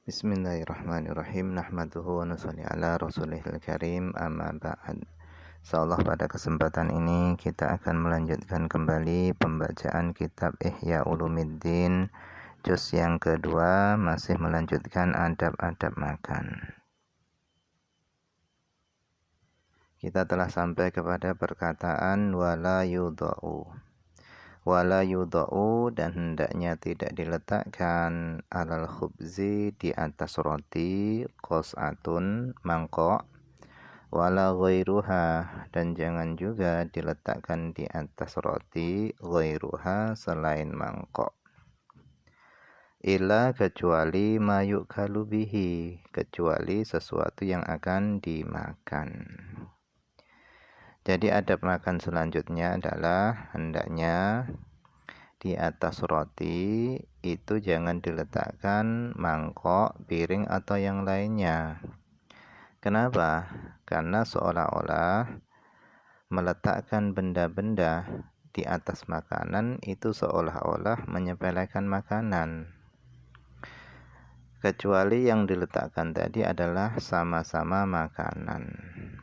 Bismillahirrahmanirrahim. Nahmaduhu wa nusalli ala rasulihil karim, amma ba'd. Insyaallah pada kesempatan ini kita akan melanjutkan kembali pembacaan kitab Ihya Ulumuddin juz yang kedua, masih melanjutkan adab-adab makan. Kita telah sampai kepada perkataan wala yudha'u. Wala yudha'u, dan hendaknya tidak diletakkan alal khubzi, di atas roti, qas'atun, mangkok, wala ghairuha, dan jangan juga diletakkan di atas roti ghairuha, selain mangkok. Illa, kecuali mayukalu bihi, kecuali sesuatu yang akan dimakan. Jadi adab makan selanjutnya adalah hendaknya di atas roti itu jangan diletakkan mangkok, piring, atau yang lainnya. Kenapa? Karena seolah-olah meletakkan benda-benda di atas makanan itu seolah-olah menyepelekan makanan. Kecuali yang diletakkan tadi adalah sama-sama makanan,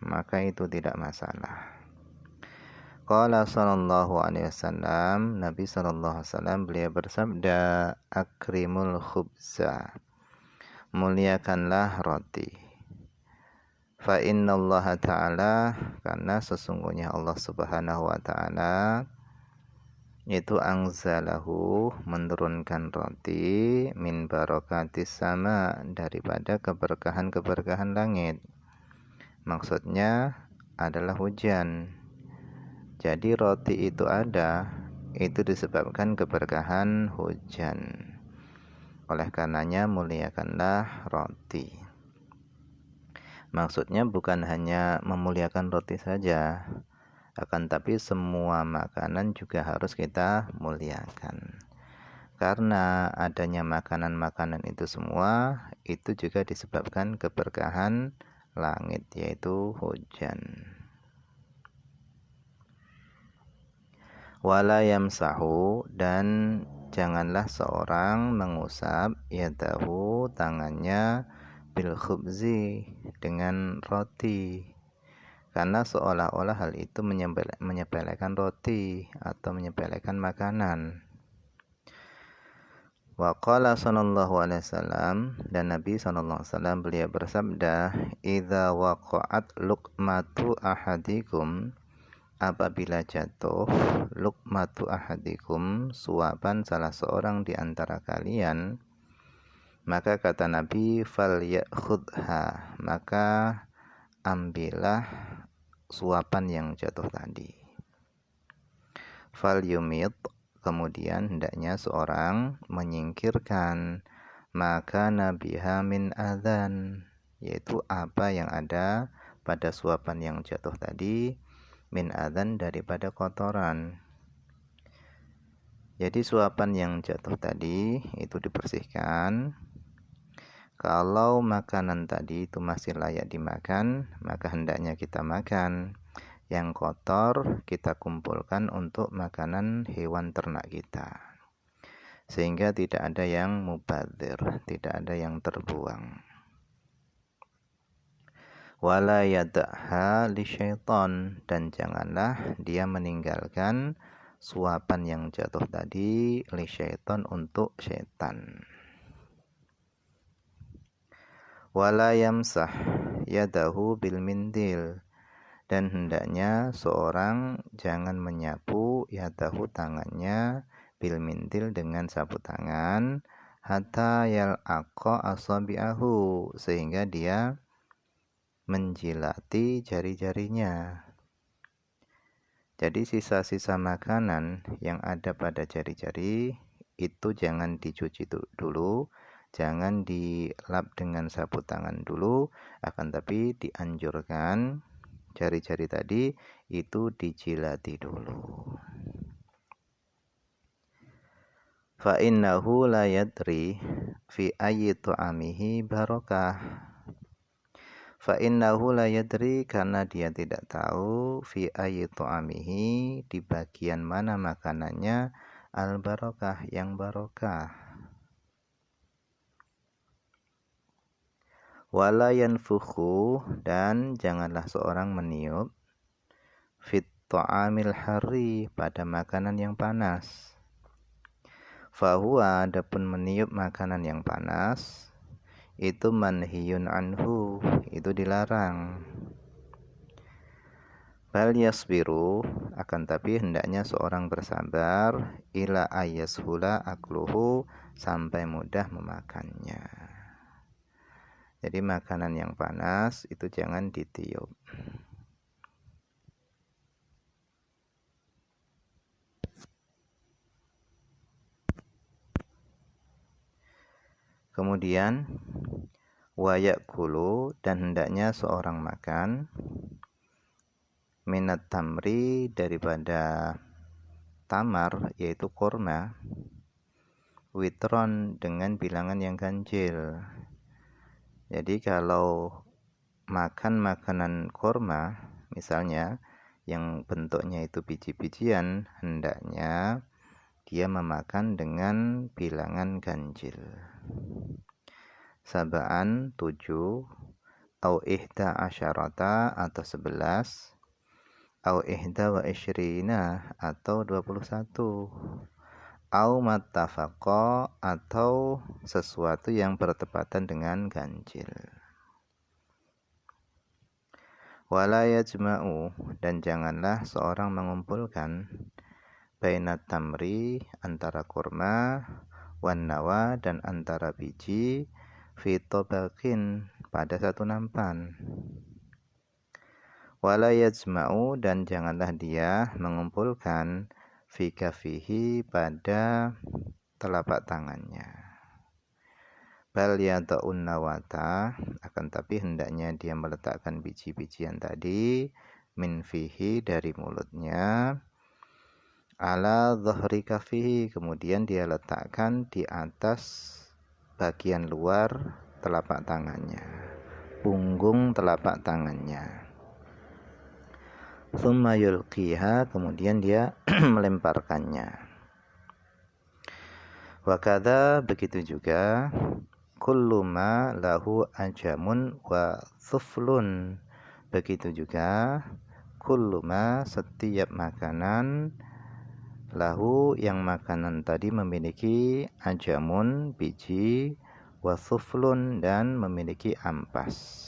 maka itu tidak masalah. Qala sallallahu alaihi wasallam, Nabi sallallahu alaihi wasallam beliau bersabda, akrimul khubza, muliakanlah roti. Fa innallaha ta'ala, karena sesungguhnya Allah subhanahu wa ta'ala itu anzalahu, menurunkan roti, min barakatis sama, daripada keberkahan-keberkahan langit. Maksudnya adalah hujan. Jadi roti itu ada, itu disebabkan keberkahan hujan. Oleh karenanya muliakanlah roti. Maksudnya bukan hanya memuliakan roti saja, akan tapi semua makanan juga harus kita muliakan. Karena adanya makanan-makanan itu semua, itu juga disebabkan keberkahan langit, yaitu hujan. Wala yamsahu, dan janganlah seorang mengusap yadahu, tangannya, bil khubzi, dengan roti. Karena seolah-olah hal itu menyepelekan roti atau menyepelekan makanan. Wa qala sallallahu alaihi wasallam, dan Nabi sallallahu alaihi wasallam beliau bersabda, idza waqa'at luqmatu ahadikum, apabila jatuh luqmatu ahadikum, suapan salah seorang di antara kalian, maka kata Nabi, fal ya'khudha, maka ambillah suapan yang jatuh tadi. Fal yumit, kemudian hendaknya seorang menyingkirkan maka nabiha min adzan, yaitu apa yang ada pada suapan yang jatuh tadi, min adzan, daripada kotoran. Jadi suapan yang jatuh tadi itu dibersihkan. Kalau makanan tadi itu masih layak dimakan, maka hendaknya kita makan. Yang kotor kita kumpulkan untuk makanan hewan ternak kita, sehingga tidak ada yang mubadzir, tidak ada yang terbuang. Wala yada'ha li syaitan, dan janganlah dia meninggalkan suapan yang jatuh tadi li syaitan, untuk syaitan. Wala yamsah yadahu bil mindil, dan hendaknya seorang jangan menyapu yadahu, tangannya, bil mindil, dengan sapu tangan, hatta yal'aqa asabi'ahu, sehingga dia menjilati jari-jarinya. Jadi sisa-sisa makanan yang ada pada jari-jari itu jangan dicuci dulu, jangan dilap dengan sapu tangan dulu, akan tapi dianjurkan jari-jari tadi itu dijilati dulu. Fa innahu la yadri fi ayyi ta'amihi barakah. Fa innahu la yadri, karena dia tidak tahu, fi ayyi ta'amihi, di bagian mana makanannya, al barakah, yang barokah. Wala yanfukhu, dan janganlah seorang meniup fit ta'amil hari, pada makanan yang panas. Fahuwa, adapun meniup makanan yang panas itu manhiyun anhu, itu dilarang. Bal yasbiru, akan tapi hendaknya seorang bersabar ila ayashula akluhu, sampai mudah memakannya. Jadi makanan yang panas itu jangan ditiup. Kemudian wayakulu, dan hendaknya seorang makan minat tamri, daripada tamar, yaitu korma, witron, dengan bilangan yang ganjil. Jadi kalau makan makanan korma misalnya yang bentuknya itu biji-bijian, hendaknya dia memakan dengan bilangan ganjil. Sabaan 7, au ihda asyarata, atau 11, au ihda wa isyrina, atau 21, au mattafaqa, atau sesuatu yang bertepatan dengan ganjil. Wala yajma'u, dan janganlah seorang mengumpulkan bainat tamri, antara kurma, wan nawa, dan antara biji, fi tobakin, pada satu nampan. Wala yajma'u, dan janganlah dia mengumpulkan fi kafihi, pada telapak tangannya. Bal yada'un nawata, akan tapi hendaknya dia meletakkan biji-bijian tadi min fihi, dari mulutnya, ala dhahri kafihi, kemudian dia letakkan di atas bagian luar telapak tangannya, punggung telapak tangannya. Thumma yulqiha, kemudian dia melemparkannya. Wakadha, begitu juga kullu ma lahu ajamun wa thuflun, begitu juga kullu ma, setiap makanan, lahu, yang makanan tadi memiliki ajamun, biji, wa thuflun, dan memiliki ampas.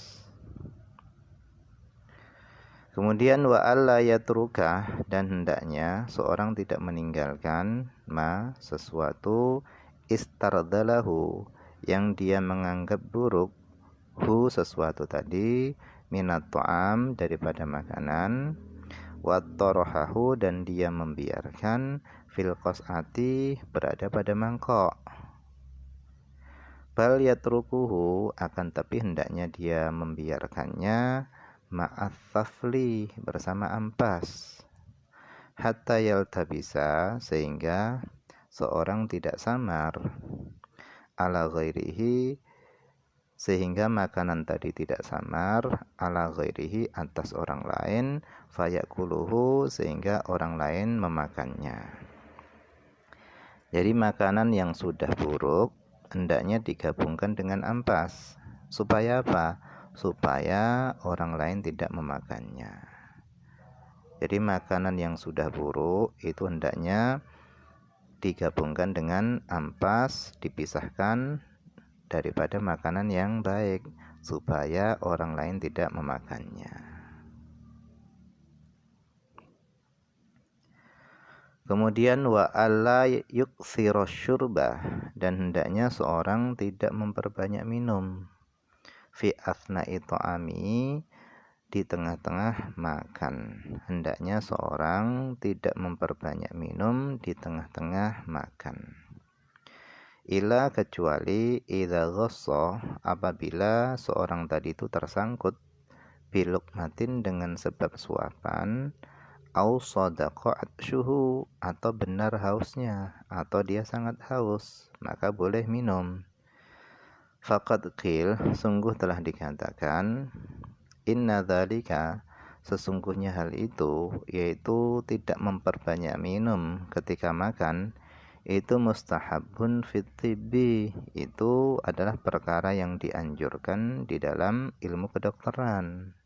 Kemudian wa alla yatruka, dan hendaknya seorang tidak meninggalkan ma, sesuatu, istardalahu, yang dia menganggap buruk, hu, sesuatu tadi, minat ta'am, daripada makanan, wa tarahahu, dan dia membiarkan fil qas'ati, berada pada mangkok. Bal yatrukuhu, akan tapi hendaknya dia membiarkannya ma'athafli, bersama ampas, hatta yaltabisa, sehingga seorang tidak samar, ala ghairihi, sehingga makanan tadi tidak samar, ala ghairihi, atas orang lain, fayakuluhu, sehingga orang lain memakannya. Jadi makanan yang sudah buruk hendaknya digabungkan dengan ampas. Supaya apa? Supaya orang lain tidak memakannya. Jadi makanan yang sudah buruk itu hendaknya digabungkan dengan ampas, dipisahkan daripada makanan yang baik, supaya orang lain tidak memakannya. Kemudian wa alla yukthira syurba, dan hendaknya seorang tidak memperbanyak minum, fi athna'i ta'ami, di tengah-tengah makan. Hendaknya seorang tidak memperbanyak minum di tengah-tengah makan. Ila, kecuali idza ghassa, apabila seorang tadi itu tersangkut bilukmatin, dengan sebab suapan, au sadaqa atshuhu, atau benar hausnya, atau dia sangat haus, maka boleh minum. Faqad qil, sungguh telah dikatakan, inna dzalika, sesungguhnya hal itu, yaitu tidak memperbanyak minum ketika makan, itu mustahabun fit tibbi, itu adalah perkara yang dianjurkan di dalam ilmu kedokteran.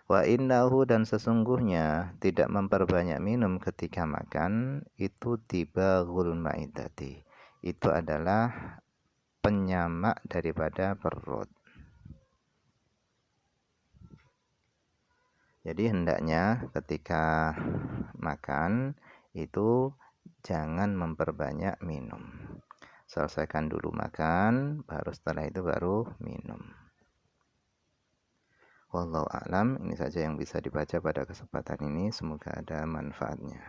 Wa innahu, dan sesungguhnya tidak memperbanyak minum ketika makan itu tibaghul maidati, itu adalah penyamak daripada perut. Jadi hendaknya ketika makan itu jangan memperbanyak minum. Selesaikan dulu makan, baru setelah itu baru minum. Wallahu a'lam. Ini saja yang bisa dibaca pada kesempatan ini. Semoga ada manfaatnya.